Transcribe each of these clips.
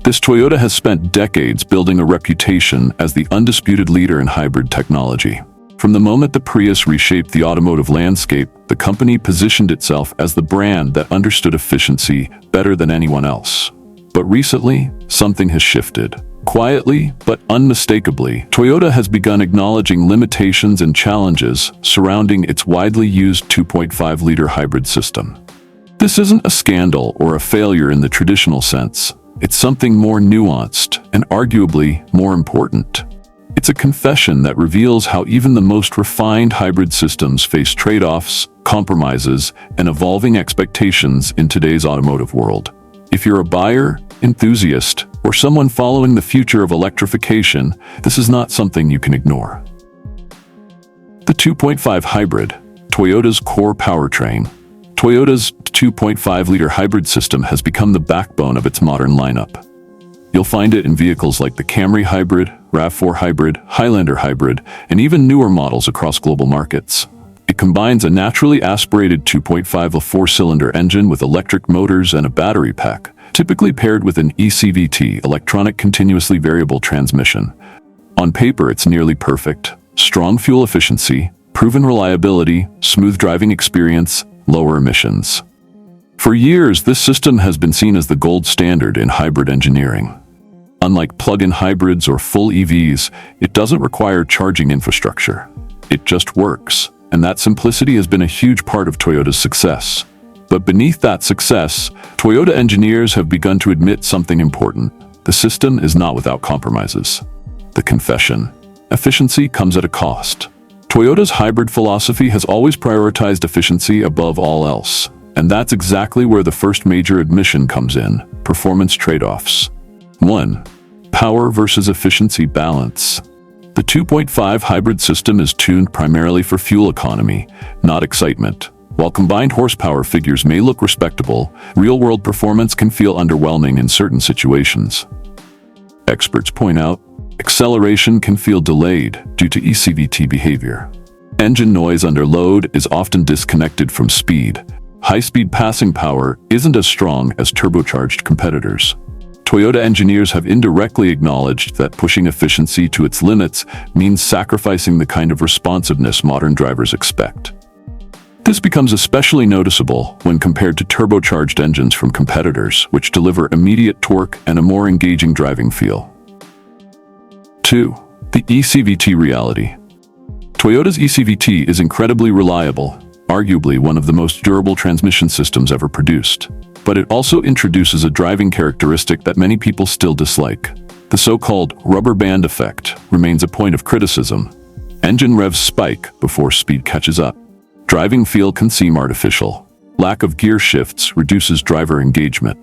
This Toyota has spent decades building a reputation as the undisputed leader in hybrid technology. From the moment the Prius reshaped the automotive landscape, the company positioned itself as the brand that understood efficiency better than anyone else. But recently, something has shifted. Quietly, but unmistakably, Toyota has begun acknowledging limitations and challenges surrounding its widely used 2.5-liter hybrid system. This isn't a scandal or a failure in the traditional sense. It's something more nuanced and arguably more important. It's a confession that reveals how even the most refined hybrid systems face trade-offs, compromises, and evolving expectations in today's automotive world. If you're a buyer, enthusiast, or someone following the future of electrification, this is not something you can ignore. The 2.5 hybrid, Toyota's core powertrain. Toyota's 2.5-liter hybrid system has become the backbone of its modern lineup. You'll find it in vehicles like the Camry Hybrid, RAV4 Hybrid, Highlander Hybrid, and even newer models across global markets. It combines a naturally aspirated 2.5 four-cylinder engine with electric motors and a battery pack, typically paired with an ECVT, electronic continuously variable transmission. On paper, it's nearly perfect. Strong fuel efficiency, proven reliability, smooth driving experience, lower emissions. For years, this system has been seen as the gold standard in hybrid engineering. Unlike plug-in hybrids or full EVs, it doesn't require charging infrastructure. It just works, and that simplicity has been a huge part of Toyota's success. But beneath that success, Toyota engineers have begun to admit something important. The system is not without compromises. The confession: efficiency comes at a cost. Toyota's hybrid philosophy has always prioritized efficiency above all else. And that's exactly where the first major admission comes in: performance trade-offs. 1. Power versus efficiency balance. The 2.5 hybrid system is tuned primarily for fuel economy, not excitement. While combined horsepower figures may look respectable, real-world performance can feel underwhelming in certain situations. Experts point out, acceleration can feel delayed due to ECVT behavior. Engine noise under load is often disconnected from speed. High-speed passing power isn't as strong as turbocharged competitors. Toyota engineers have indirectly acknowledged that pushing efficiency to its limits means sacrificing the kind of responsiveness modern drivers expect. This becomes especially noticeable when compared to turbocharged engines from competitors, which deliver immediate torque and a more engaging driving feel. 2. The ECVT reality. Toyota's ECVT is incredibly reliable, arguably one of the most durable transmission systems ever produced. But it also introduces a driving characteristic that many people still dislike. The so-called rubber band effect remains a point of criticism. Engine revs spike before speed catches up. Driving feel can seem artificial. Lack of gear shifts reduces driver engagement.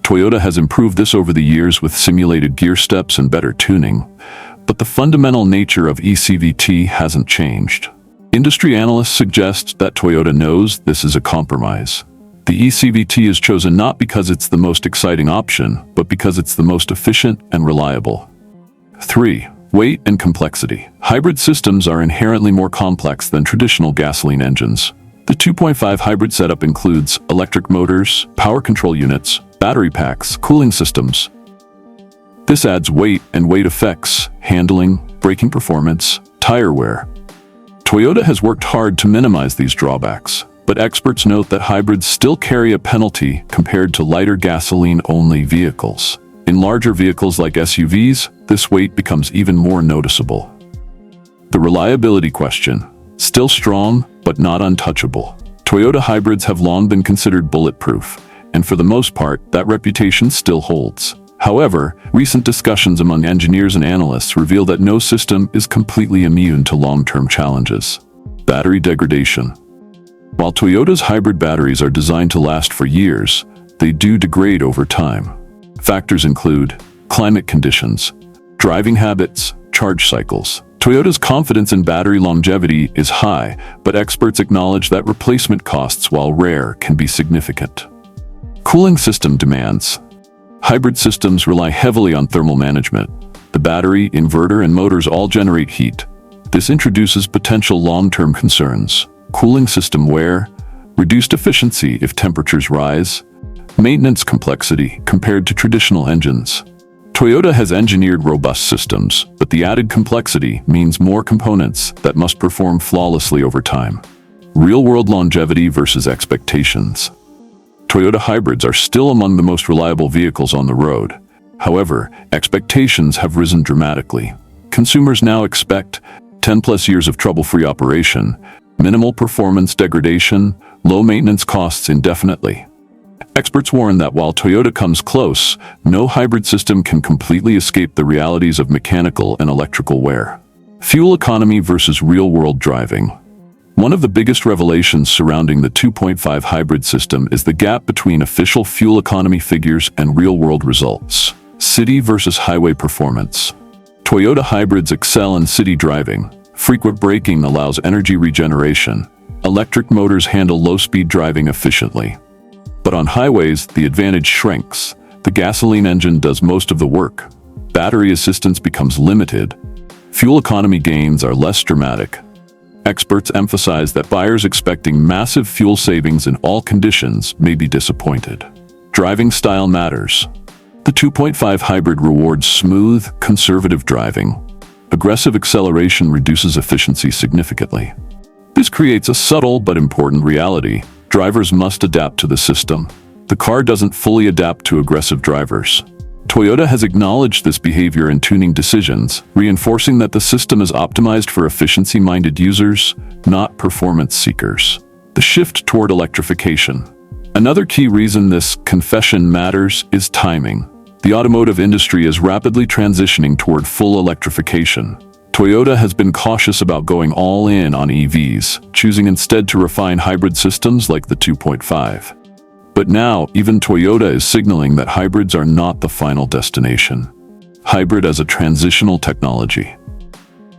Toyota has improved this over the years with simulated gear steps and better tuning, but the fundamental nature of ECVT hasn't changed. Industry analysts suggest that Toyota knows this is a compromise. The ECVT is chosen not because it's the most exciting option, but because it's the most efficient and reliable. 3. Weight and complexity. Hybrid systems are inherently more complex than traditional gasoline engines. The 2.5 hybrid setup includes electric motors, power control units, battery packs, cooling systems. This adds weight and weight effects, handling, braking performance, tire wear. Toyota has worked hard to minimize these drawbacks, but experts note that hybrids still carry a penalty compared to lighter gasoline-only vehicles. In larger vehicles like SUVs, this weight becomes even more noticeable. The reliability question: still strong, but not untouchable. Toyota hybrids have long been considered bulletproof, and for the most part, that reputation still holds. However, recent discussions among engineers and analysts reveal that no system is completely immune to long-term challenges. Battery degradation. While Toyota's hybrid batteries are designed to last for years, they do degrade over time. Factors include climate conditions, driving habits, charge cycles. Toyota's confidence in battery longevity is high, but experts acknowledge that replacement costs, while rare, can be significant. Cooling system demands. Hybrid systems rely heavily on thermal management. The battery, inverter, and motors all generate heat. This introduces potential long-term concerns: cooling system wear, reduced efficiency if temperatures rise, Maintenance complexity compared to traditional engines. Toyota has engineered robust systems, but the added complexity means more components that must perform flawlessly over time. Real-world longevity versus expectations. Toyota hybrids are still among the most reliable vehicles on the road. However, expectations have risen dramatically. Consumers now expect 10+ years of trouble-free operation, minimal performance degradation, low maintenance costs indefinitely. Experts warn that while Toyota comes close, no hybrid system can completely escape the realities of mechanical and electrical wear. Fuel economy versus real-world driving. One of the biggest revelations surrounding the 2.5 hybrid system is the gap between official fuel economy figures and real-world results. City versus highway performance. Toyota hybrids excel in city driving. Frequent braking allows energy regeneration. Electric motors handle low-speed driving efficiently. But on highways, the advantage shrinks. The gasoline engine does most of the work. Battery assistance becomes limited. Fuel economy gains are less dramatic. Experts emphasize that buyers expecting massive fuel savings in all conditions may be disappointed. Driving style matters. The 2.5 hybrid rewards smooth, conservative driving. Aggressive acceleration reduces efficiency significantly. This creates a subtle but important reality. Drivers must adapt to the system. The car doesn't fully adapt to aggressive drivers. Toyota has acknowledged this behavior in tuning decisions, reinforcing that the system is optimized for efficiency-minded users, not performance seekers. The shift toward electrification. Another key reason this confession matters is timing. The automotive industry is rapidly transitioning toward full electrification. Toyota has been cautious about going all in on EVs, choosing instead to refine hybrid systems like the 2.5. But now, even Toyota is signaling that hybrids are not the final destination. Hybrid as a transitional technology.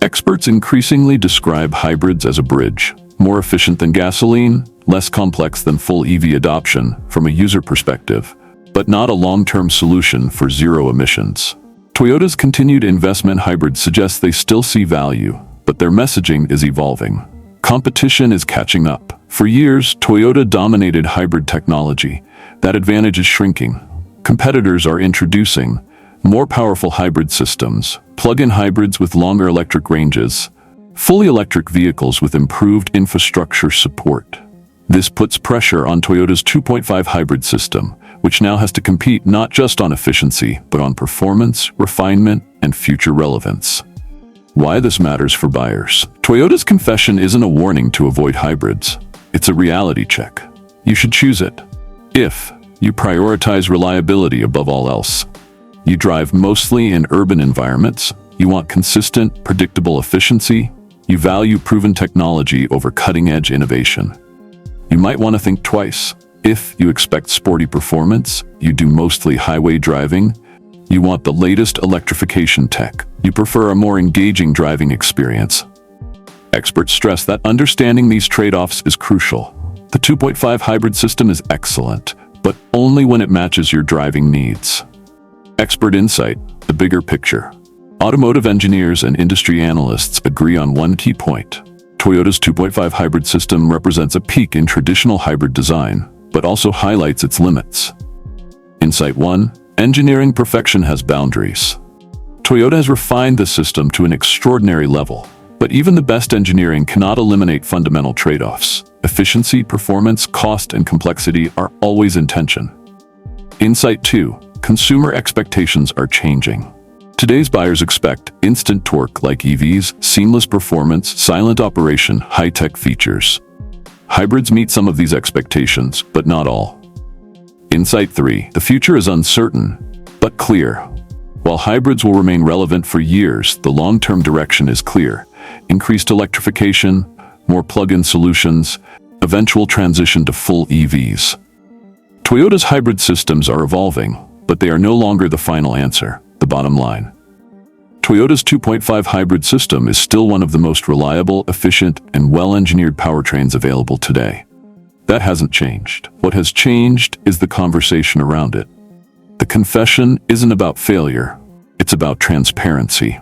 Experts increasingly describe hybrids as a bridge, more efficient than gasoline, less complex than full EV adoption from a user perspective, but not a long-term solution for zero emissions. Toyota's continued investment in hybrids suggests they still see value, but their messaging is evolving. Competition is catching up. For years, Toyota dominated hybrid technology. That advantage is shrinking. Competitors are introducing more powerful hybrid systems, plug-in hybrids with longer electric ranges, fully electric vehicles with improved infrastructure support. This puts pressure on Toyota's 2.5 hybrid system, which now has to compete not just on efficiency, but on performance, refinement, and future relevance. Why this matters for buyers. Toyota's confession isn't a warning to avoid hybrids. It's a reality check. You should choose it if you prioritize reliability above all else. You drive mostly in urban environments. You want consistent, predictable efficiency. You value proven technology over cutting-edge innovation. You might want to think twice. If you expect sporty performance, you do mostly highway driving, you want the latest electrification tech, you prefer a more engaging driving experience. Experts stress that understanding these trade-offs is crucial. The 2.5 hybrid system is excellent, but only when it matches your driving needs. Expert insight, the bigger picture. Automotive engineers and industry analysts agree on one key point. Toyota's 2.5 hybrid system represents a peak in traditional hybrid design, but also highlights its limits. Insight 1. Engineering perfection has boundaries. Toyota has refined the system to an extraordinary level, but even the best engineering cannot eliminate fundamental trade-offs. Efficiency, performance, cost, and complexity are always in tension. Insight 2. Consumer expectations are changing. Today's buyers expect instant torque like EVs, seamless performance, silent operation, high-tech features. Hybrids meet some of these expectations, but not all. Insight 3. The future is uncertain, but clear. While hybrids will remain relevant for years, the long-term direction is clear. Increased electrification, more plug-in solutions, eventual transition to full EVs. Toyota's hybrid systems are evolving, but they are no longer the final answer. The bottom line. Toyota's 2.5 hybrid system is still one of the most reliable, efficient, and well-engineered powertrains available today. That hasn't changed. What has changed is the conversation around it. The confession isn't about failure. It's about transparency.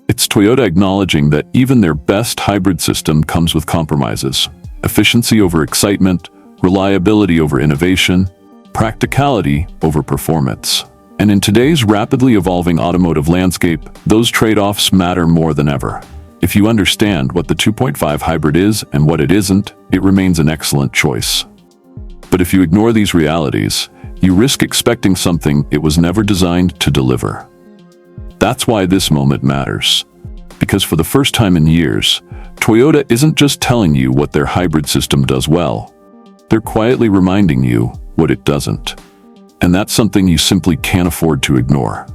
It's Toyota acknowledging that even their best hybrid system comes with compromises. Efficiency over excitement, reliability over innovation, practicality over performance. And in today's rapidly evolving automotive landscape, those trade-offs matter more than ever. If you understand what the 2.5 hybrid is and what it isn't, it remains an excellent choice. But if you ignore these realities, you risk expecting something it was never designed to deliver. That's why this moment matters. Because for the first time in years, Toyota isn't just telling you what their hybrid system does well. They're quietly reminding you what it doesn't. And that's something you simply can't afford to ignore.